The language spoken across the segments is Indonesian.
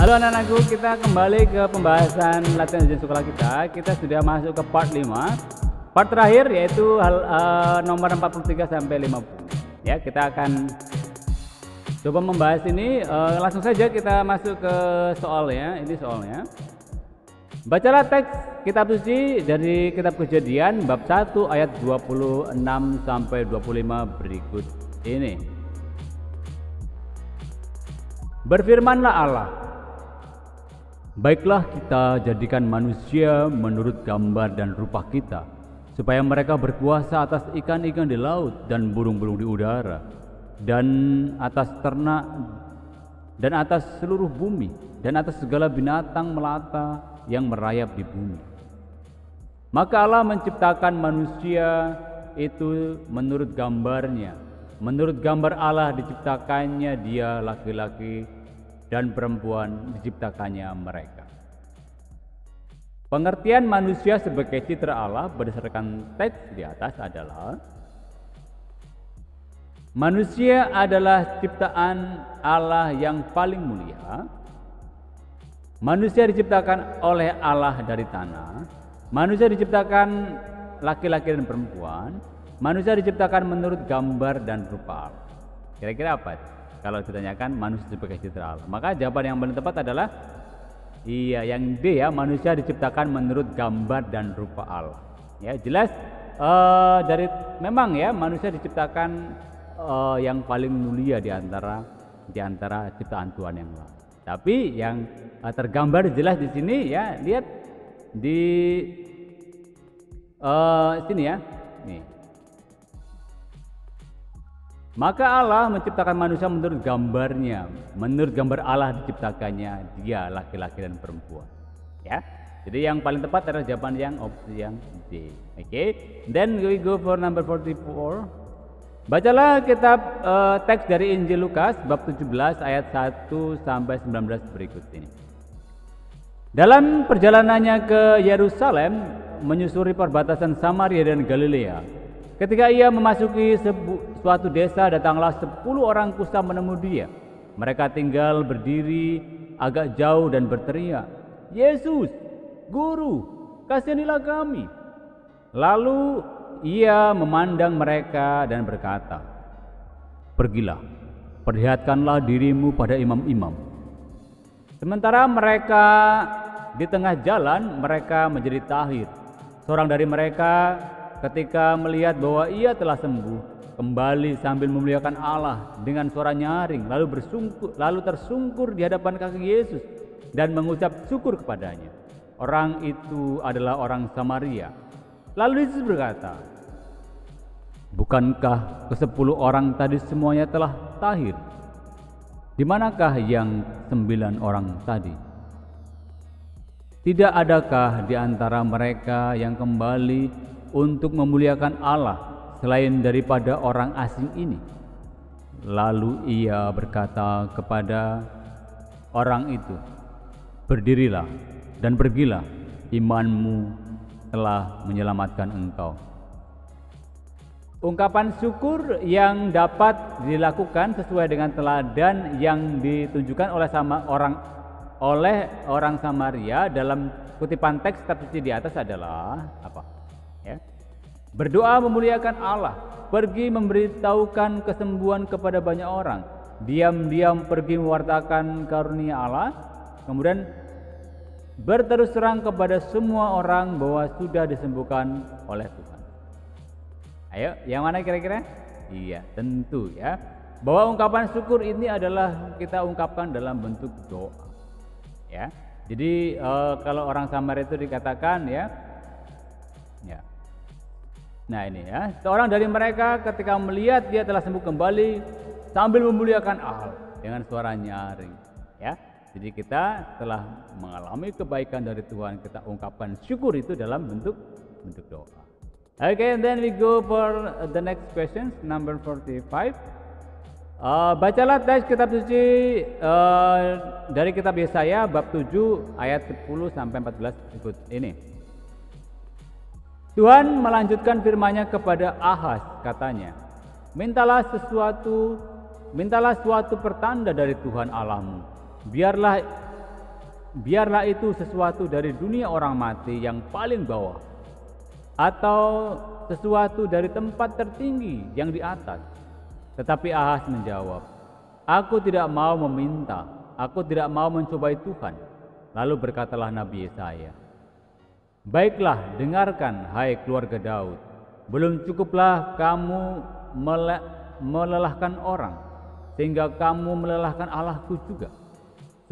Halo anak-anakku, kita kembali ke pembahasan latihan ujian sekolah kita. Kita sudah masuk ke part 5. Part terakhir yaitu nomor 43 sampai 50. Ya, kita akan coba membahas ini. Langsung saja kita masuk ke soalnya. Ini soalnya. Bacalah teks kitab suci dari kitab Kejadian bab 1 ayat 26 sampai 25 berikut ini. Berfirmanlah Allah, baiklah kita jadikan manusia menurut gambar dan rupa kita, supaya mereka berkuasa atas ikan-ikan di laut dan burung-burung di udara, dan atas ternak, dan atas seluruh bumi, dan atas segala binatang melata yang merayap di bumi. Maka Allah menciptakan manusia itu menurut gambarnya. Menurut gambar Allah diciptakannya dia, laki-laki dan perempuan diciptakannya mereka. Pengertian manusia sebagai citra Allah berdasarkan teks di atas adalah: manusia adalah ciptaan Allah yang paling mulia. Manusia diciptakan oleh Allah dari tanah. Manusia diciptakan laki-laki dan perempuan. Manusia diciptakan menurut gambar dan rupa Allah. Kira-kira apa kalau ditanyakan manusia sebagai citra Allah? Maka jawaban yang paling tepat adalah iya, yang D ya, manusia diciptakan menurut gambar dan rupa Allah. Ya, jelas dari memang ya manusia diciptakan yang paling mulia di antara ciptaan Tuhan yang lain. Tapi yang tergambar jelas di sini ya, lihat di sini ya. Nih. Maka Allah menciptakan manusia menurut gambarnya, menurut gambar Allah diciptakannya dia, laki-laki dan perempuan. Ya, jadi yang paling tepat adalah jawaban yang opsi yang D. Okay. Then we go for number 44. Bacalah kitab teks dari Injil Lukas bab 17 ayat 1 sampai 19 berikut ini. Dalam perjalanannya ke Yerusalem menyusuri perbatasan Samaria dan Galilea, ketika ia memasuki suatu desa, datanglah 10 orang kusta menemui dia. Mereka tinggal berdiri agak jauh dan berteriak, "Yesus, Guru, kasihanilah kami." Lalu ia memandang mereka dan berkata, "Pergilah, perlihatkanlah dirimu pada imam-imam." Sementara mereka di tengah jalan, mereka menjadi tahir. Seorang dari mereka ketika melihat bahwa ia telah sembuh, kembali sambil memuliakan Allah dengan suara nyaring, lalu tersungkur di hadapan kaki Yesus dan mengucap syukur kepadanya. Orang itu adalah orang Samaria. Lalu Yesus berkata, "Bukankah ke-10 orang tadi semuanya telah tahir? Di manakah yang 9 orang tadi? Tidak adakah di antara mereka yang kembali untuk memuliakan Allah selain daripada orang asing ini?" Lalu ia berkata kepada orang itu, "Berdirilah dan pergilah, imanmu telah menyelamatkan engkau." Ungkapan syukur yang dapat dilakukan sesuai dengan teladan yang ditunjukkan oleh orang Samaria dalam kutipan teks kitab suci di atas adalah apa? Ya. Berdoa memuliakan Allah, pergi memberitahukan kesembuhan kepada banyak orang, diam-diam pergi mewartakan karunia Allah, kemudian berterus terang kepada semua orang bahwa sudah disembuhkan oleh Tuhan. Ayo, yang mana kira-kira? Iya, tentu ya. Bahwa ungkapan syukur ini adalah kita ungkapkan dalam bentuk doa. Ya. Jadi kalau orang Samaria itu dikatakan ya. Nah ini ya, seorang dari mereka ketika melihat dia telah sembuh kembali sambil memuliakan Allah dengan suara nyaring. Ya, jadi kita telah mengalami kebaikan dari Tuhan, kita ungkapkan syukur itu dalam bentuk doa. Okay, and then we go for the next question, number 45. Bacalah teks kitab suci dari kitab Yesaya bab 7 ayat 10 sampai 14 ikut ini. Tuhan melanjutkan firman-Nya kepada Ahaz, katanya, mintalah suatu pertanda dari Tuhan Allahmu. Biarlah biarlah itu sesuatu dari dunia orang mati yang paling bawah, atau sesuatu dari tempat tertinggi yang di atas. Tetapi Ahaz menjawab, aku tidak mau meminta, aku tidak mau mencobai Tuhan. Lalu berkatalah Nabi Yesaya, baiklah, dengarkan hai keluarga Daud, belum cukuplah kamu melelahkan orang, sehingga kamu melelahkan Allahku juga.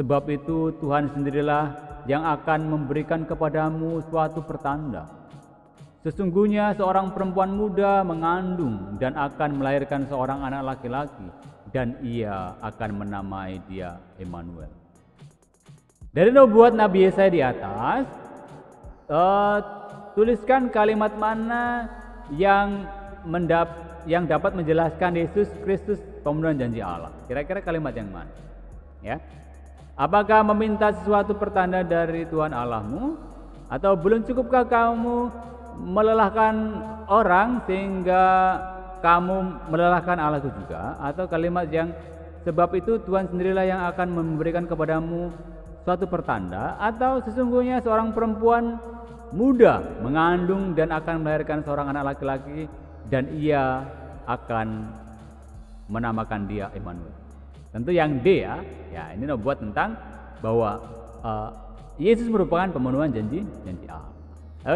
Sebab itu Tuhan sendirilah yang akan memberikan kepadamu suatu pertanda. Sesungguhnya seorang perempuan muda mengandung dan akan melahirkan seorang anak laki-laki, dan ia akan menamai dia Immanuel. Dari nubuat Nabi Yesaya di atas, tuliskan kalimat mana yang dapat menjelaskan Yesus Kristus pemenuhan janji Allah. Kira-kira kalimat yang mana? Ya. Apakah meminta sesuatu pertanda dari Tuhan Allahmu, atau belum cukupkah kamu melelahkan orang sehingga kamu melelahkan Allahku juga, atau kalimat yang sebab itu Tuhan sendirilah yang akan memberikan kepadamu suatu pertanda, atau sesungguhnya seorang perempuan muda mengandung dan akan melahirkan seorang anak laki-laki, dan ia akan menamakan dia Immanuel. Tentu yang D ya ini buat tentang bahwa Yesus merupakan pemenuhan janji Allah.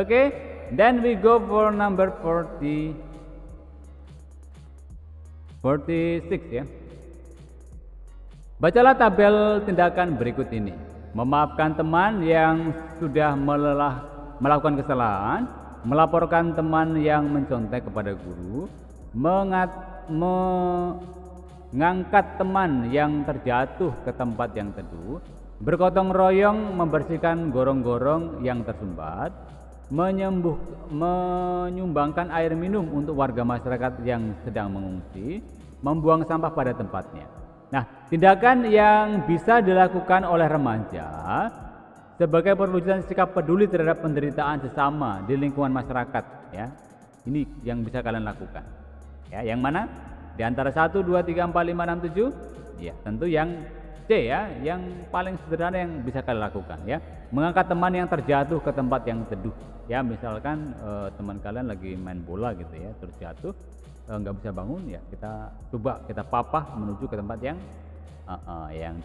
Oke, then we go for number 46 ya. Bacalah tabel tindakan berikut ini. Memaafkan teman yang sudah melakukan kesalahan, melaporkan teman yang mencontek kepada guru, mengangkat teman yang terjatuh ke tempat yang teduh, bergotong royong membersihkan gorong-gorong yang tersumbat, menyumbangkan air minum untuk warga masyarakat yang sedang mengungsi, membuang sampah pada tempatnya. Nah, tindakan yang bisa dilakukan oleh remaja sebagai perwujudan sikap peduli terhadap penderitaan sesama di lingkungan masyarakat ya. Ini yang bisa kalian lakukan. Ya, yang mana? Di antara 1, 2, 3, 4, 5, 6, 7. Ya, tentu yang C ya, yang paling sederhana yang bisa kalian lakukan ya. Mengangkat teman yang terjatuh ke tempat yang teduh. Ya, misalkan teman kalian lagi main bola gitu ya, terus jatuh nggak bisa bangun ya, kita coba kita papah menuju ke tempat yang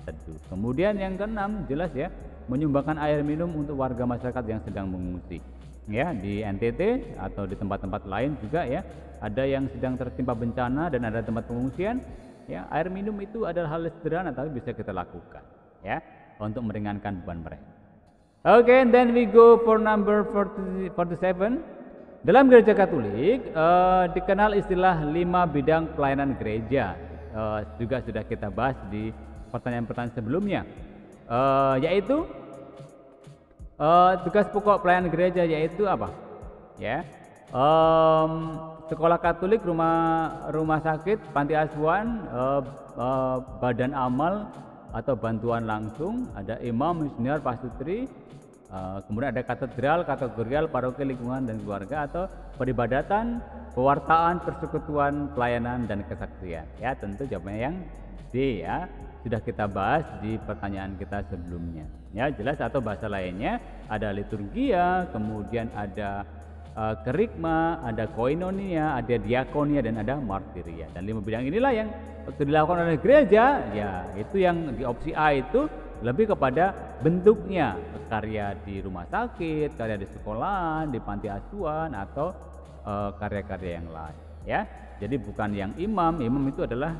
teduh. Kemudian yang keenam jelas ya, menyumbangkan air minum untuk warga masyarakat yang sedang mengungsi. Ya, di NTT atau di tempat-tempat lain juga ya, ada yang sedang tertimpa bencana dan ada tempat pengungsian. Ya, air minum itu adalah hal sederhana tapi bisa kita lakukan ya untuk meringankan beban mereka. Okay, then we go for number 47. Dalam gereja Katolik dikenal istilah 5 bidang pelayanan gereja. Juga sudah kita bahas di pertanyaan-pertanyaan sebelumnya, yaitu tugas pokok pelayanan gereja yaitu apa? Ya, sekolah Katolik, rumah sakit, panti asuhan, badan amal atau bantuan langsung, ada imam, misioner, pastutri, kemudian ada katedral, kategorial, paroki, lingkungan dan keluarga, atau peribadatan, pewartaan, persekutuan, pelayanan dan kesaksian. Ya, tentu jawabannya yang D ya. Sudah kita bahas di pertanyaan kita sebelumnya. Ya, jelas, atau bahasa lainnya ada liturgia, kemudian ada kerigma, ada koinonia, ada diakonia dan ada martiria. Dan 5 bidang inilah yang dilakukan oleh gereja. Ya, itu yang di opsi A itu lebih kepada bentuknya, karya di rumah sakit, karya di sekolah, di panti asuhan, atau karya-karya yang lain ya. Jadi bukan yang imam itu adalah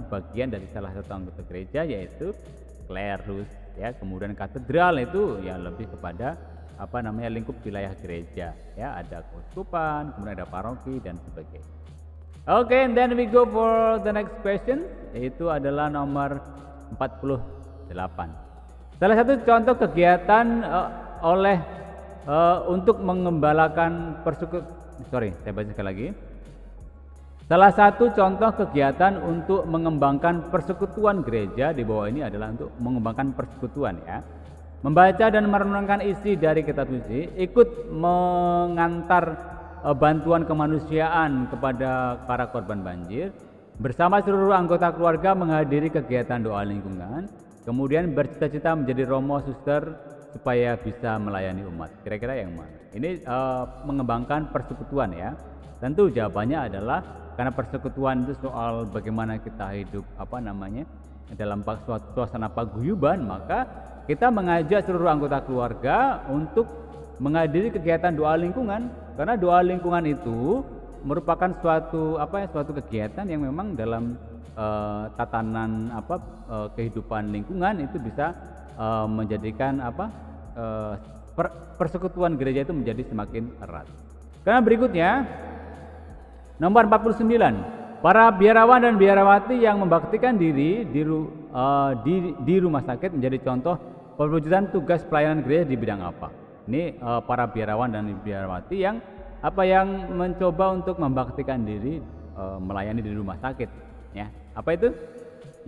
bagian dari salah satu anggota gereja yaitu klerus ya. Kemudian katedral itu ya lebih kepada lingkup wilayah gereja ya, ada keuskupan, kemudian ada paroki dan sebagainya. Okay, and then we go for the next question, yaitu adalah nomor 48. Salah satu contoh kegiatan untuk mengembalakan Salah satu contoh kegiatan untuk mengembangkan persekutuan gereja di bawah ini adalah untuk mengembangkan persekutuan ya. Membaca dan merenungkan isi dari kitab suci, ikut mengantar bantuan kemanusiaan kepada para korban banjir, bersama seluruh anggota keluarga menghadiri kegiatan doa lingkungan, kemudian bercita-cita menjadi romo suster supaya bisa melayani umat. Kira-kira yang mana? Ini mengembangkan persekutuan ya. Tentu jawabannya adalah karena persekutuan itu soal bagaimana kita hidup dalam suasana paguyuban, maka kita mengajak seluruh anggota keluarga untuk menghadiri kegiatan doa lingkungan, karena doa lingkungan itu merupakan suatu kegiatan yang memang dalam tatanan kehidupan lingkungan itu bisa menjadikan persekutuan gereja itu menjadi semakin erat. Karena berikutnya nomor 49, para biarawan dan biarawati yang membaktikan diri di rumah sakit menjadi contoh perwujudan tugas pelayanan gereja di bidang apa? Ini para biarawan dan biarawati yang mencoba untuk membaktikan diri melayani di rumah sakit, ya. Apa itu?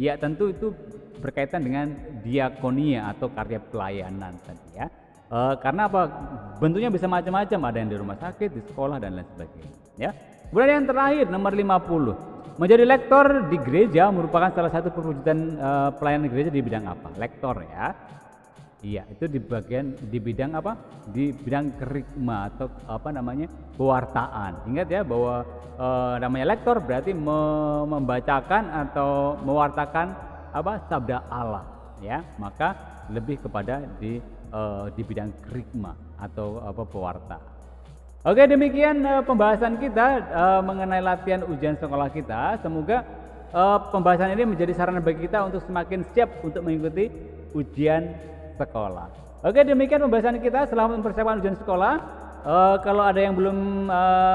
Ya tentu itu berkaitan dengan diakonia atau karya pelayanan tadi ya. Karena apa? Bentuknya bisa macam-macam, ada yang di rumah sakit, di sekolah dan lain sebagainya, ya. Kemudian yang terakhir nomor 50, menjadi lektor di gereja merupakan salah satu perwujudan pelayanan gereja di bidang apa? Lektor ya. Iya, itu di bidang apa? Di bidang kerikma atau pewartaan. Ingat ya bahwa namanya lektor berarti membacakan atau mewartakan sabda Allah ya. Maka lebih kepada di bidang kerikma atau pewartaan. Oke, demikian pembahasan kita mengenai latihan ujian sekolah kita. Semoga pembahasan ini menjadi sarana bagi kita untuk semakin siap untuk mengikuti ujian sekolah. Oke, demikian pembahasan kita. Selamat mempersiapkan ujian sekolah. Kalau ada yang belum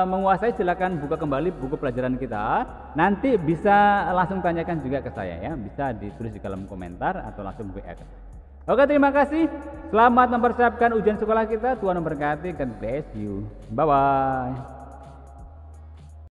menguasai, silakan buka kembali buku pelajaran kita. Nanti bisa langsung tanyakan juga ke saya ya. Bisa ditulis di kolom komentar atau langsung WA ke saya. Oke, terima kasih. Selamat mempersiapkan ujian sekolah kita. Tuhan memberkati. God bless you. Bye bye.